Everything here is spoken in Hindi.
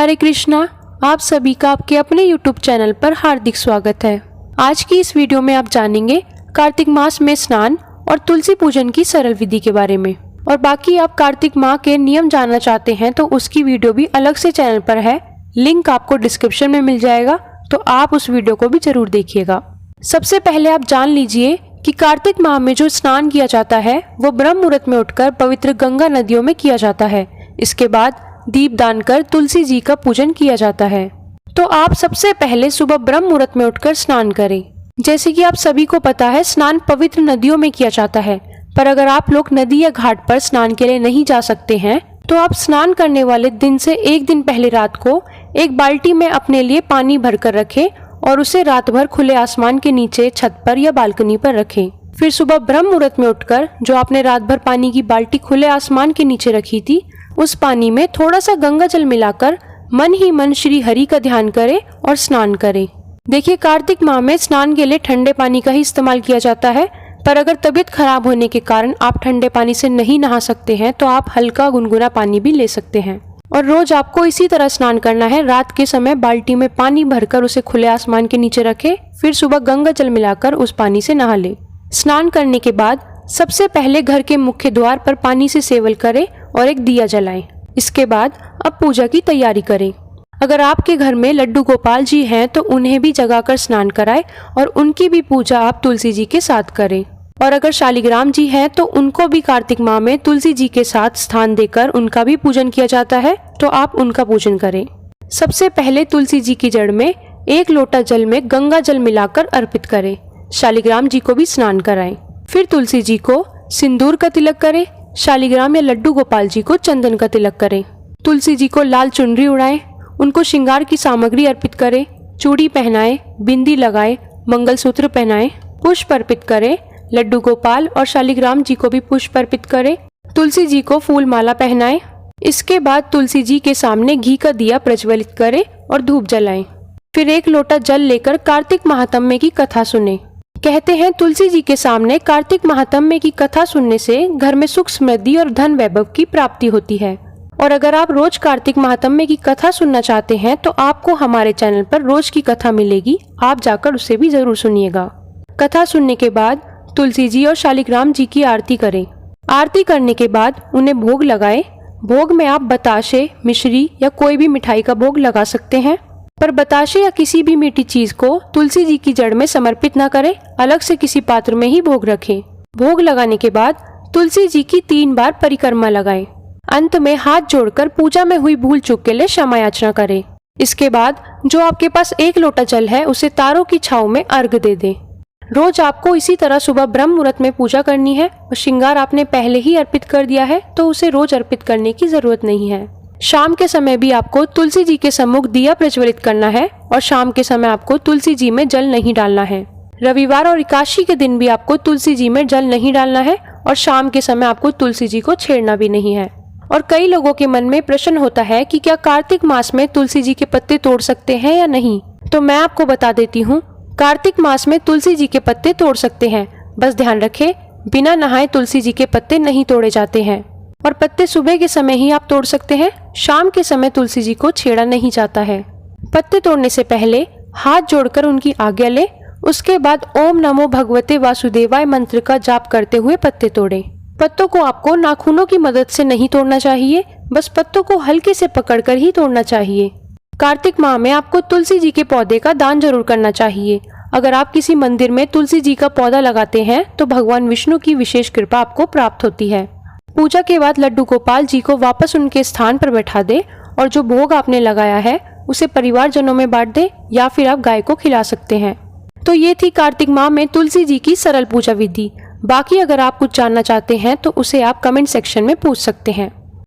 हरे कृष्णा। आप सभी का आपके अपने YouTube चैनल पर हार्दिक स्वागत है। आज की इस वीडियो में आप जानेंगे कार्तिक मास में स्नान और तुलसी पूजन की सरल विधि के बारे में। और बाकी आप कार्तिक माह के नियम जानना चाहते हैं तो उसकी वीडियो भी अलग से चैनल पर है, लिंक आपको डिस्क्रिप्शन में मिल जाएगा, तो आप उस वीडियो को भी जरूर देखिएगा। सबसे पहले आप जान लीजिए कि कार्तिक माह में जो स्नान किया जाता है वो ब्रह्म मुहूर्त में उठकर पवित्र गंगा नदियों में किया जाता है। इसके बाद दीप दान कर तुलसी जी का पूजन किया जाता है। तो आप सबसे पहले सुबह ब्रह्म मुहूर्त में उठकर स्नान करें। जैसे कि आप सभी को पता है, स्नान पवित्र नदियों में किया जाता है, पर अगर आप लोग नदी या घाट पर स्नान के लिए नहीं जा सकते हैं तो आप स्नान करने वाले दिन से एक दिन पहले रात को एक बाल्टी में अपने लिए पानी भरकर रखें और उसे रात भर खुले आसमान के नीचे, छत पर या बालकनी पर रखें। फिर सुबह ब्रह्म मुहूर्त में उठकर जो आपने रात भर पानी की बाल्टी खुले आसमान के नीचे रखी थी, उस पानी में थोड़ा सा गंगा जल मिलाकर मन ही मन श्री हरि का ध्यान करें और स्नान करें। देखिए, कार्तिक माह में स्नान के लिए ठंडे पानी का ही इस्तेमाल किया जाता है, पर अगर तबीयत खराब होने के कारण आप ठंडे पानी से नहीं नहा सकते हैं तो आप हल्का गुनगुना पानी भी ले सकते हैं। और रोज आपको इसी तरह स्नान करना है। रात के समय बाल्टी में पानी भरकर उसे खुले आसमान के नीचे रखें, फिर सुबह गंगा जल मिलाकर उस पानी से नहा ले। स्नान करने के बाद सबसे पहले घर के मुख्य द्वार पर पानी से सेवल करें और एक दिया जलाएं। इसके बाद अब पूजा की तैयारी करें। अगर आपके घर में लड्डू गोपाल जी हैं तो उन्हें भी जगाकर स्नान कराएं और उनकी भी पूजा आप तुलसी जी के साथ करें। और अगर शालिग्राम जी हैं तो उनको भी कार्तिक माह में तुलसी जी के साथ स्थान देकर उनका भी पूजन किया जाता है, तो आप उनका पूजन करें। सबसे पहले तुलसी जी की जड़ में एक लोटा जल में गंगा जल मिलाकर अर्पित करें। शालिग्राम जी को भी स्नान कराएं। फिर तुलसी जी को सिंदूर का तिलक करें। शालिग्राम या लड्डू गोपाल जी को चंदन का तिलक करें। तुलसी जी को लाल चुनरी उड़ाएं। उनको श्रृंगार की सामग्री अर्पित करें। चूड़ी पहनाएं, बिंदी लगाएं, मंगलसूत्र पहनाएं, पुष्प अर्पित करें। लड्डू गोपाल और शालिग्राम जी को भी पुष्प अर्पित करें। तुलसी जी को फूल माला पहनाएं। इसके बाद तुलसी जी के सामने घी का दिया प्रज्वलित करें और धूप जलाएं। फिर एक लोटा जल लेकर कार्तिक महात्म्य की कथा सुने। कहते हैं तुलसी जी के सामने कार्तिक महात्म्य की कथा सुनने से घर में सुख समृद्धि और धन वैभव की प्राप्ति होती है। और अगर आप रोज कार्तिक महात्म्य की कथा सुनना चाहते हैं तो आपको हमारे चैनल पर रोज की कथा मिलेगी, आप जाकर उसे भी जरूर सुनिएगा। कथा सुनने के बाद तुलसी जी और शालिग्राम जी की आरती करें। आरती करने के बाद उन्हें भोग लगाएं। भोग में आप बताशे, मिश्री या कोई भी मिठाई का भोग लगा सकते हैं, पर बताशे या किसी भी मीठी चीज को तुलसी जी की जड़ में समर्पित न करें, अलग से किसी पात्र में ही भोग रखें। भोग लगाने के बाद तुलसी जी की 3 बार परिक्रमा लगाएं। अंत में हाथ जोड़कर पूजा में हुई भूल चूक के लिए क्षमा याचना करें। इसके बाद जो आपके पास एक लोटा जल है उसे तारों की छांव में अर्घ दे दें। रोज आपको इसी तरह सुबह ब्रह्म मुहूर्त में पूजा करनी है और श्रृंगार आपने पहले ही अर्पित कर दिया है तो उसे रोज अर्पित करने की जरूरत नहीं है। शाम के समय भी आपको तुलसी जी के सम्मुख दिया प्रज्वलित करना है और शाम के समय आपको तुलसी जी में जल नहीं डालना है। रविवार और एकादशी के दिन भी आपको तुलसी जी में जल नहीं डालना है और शाम के समय आपको तुलसी जी को छेड़ना भी नहीं है। और कई लोगों के मन में प्रश्न होता है कि क्या कार्तिक मास में तुलसी जी के पत्ते तोड़ सकते हैं या नहीं, तो मैं आपको बता देती हूँ, कार्तिक मास में तुलसी जी के पत्ते तोड़ सकते हैं। बस ध्यान रखें, बिना नहाए तुलसी जी के पत्ते नहीं तोड़े जाते हैं। और पत्ते सुबह के समय ही आप तोड़ सकते हैं, शाम के समय तुलसी जी को छेड़ा नहीं जाता है। पत्ते तोड़ने से पहले हाथ जोड़कर उनकी आज्ञा ले, उसके बाद ओम नमो भगवते वासुदेवाय मंत्र का जाप करते हुए पत्ते तोड़ें। पत्तों को आपको नाखूनों की मदद से नहीं तोड़ना चाहिए, बस पत्तों को हल्के से पकड़कर ही तोड़ना चाहिए। कार्तिक माह में आपको तुलसी जी के पौधे का दान जरूर करना चाहिए। अगर आप किसी मंदिर में तुलसी जी का पौधा लगाते हैं तो भगवान विष्णु की विशेष कृपा आपको प्राप्त होती है। पूजा के बाद लड्डू गोपाल जी को वापस उनके स्थान पर बैठा दे और जो भोग आपने लगाया है उसे परिवारजनों में बांट दे या फिर आप गाय को खिला सकते हैं। तो ये थी कार्तिक माह में तुलसी जी की सरल पूजा विधि। बाकी अगर आप कुछ जानना चाहते हैं तो उसे आप कमेंट सेक्शन में पूछ सकते हैं।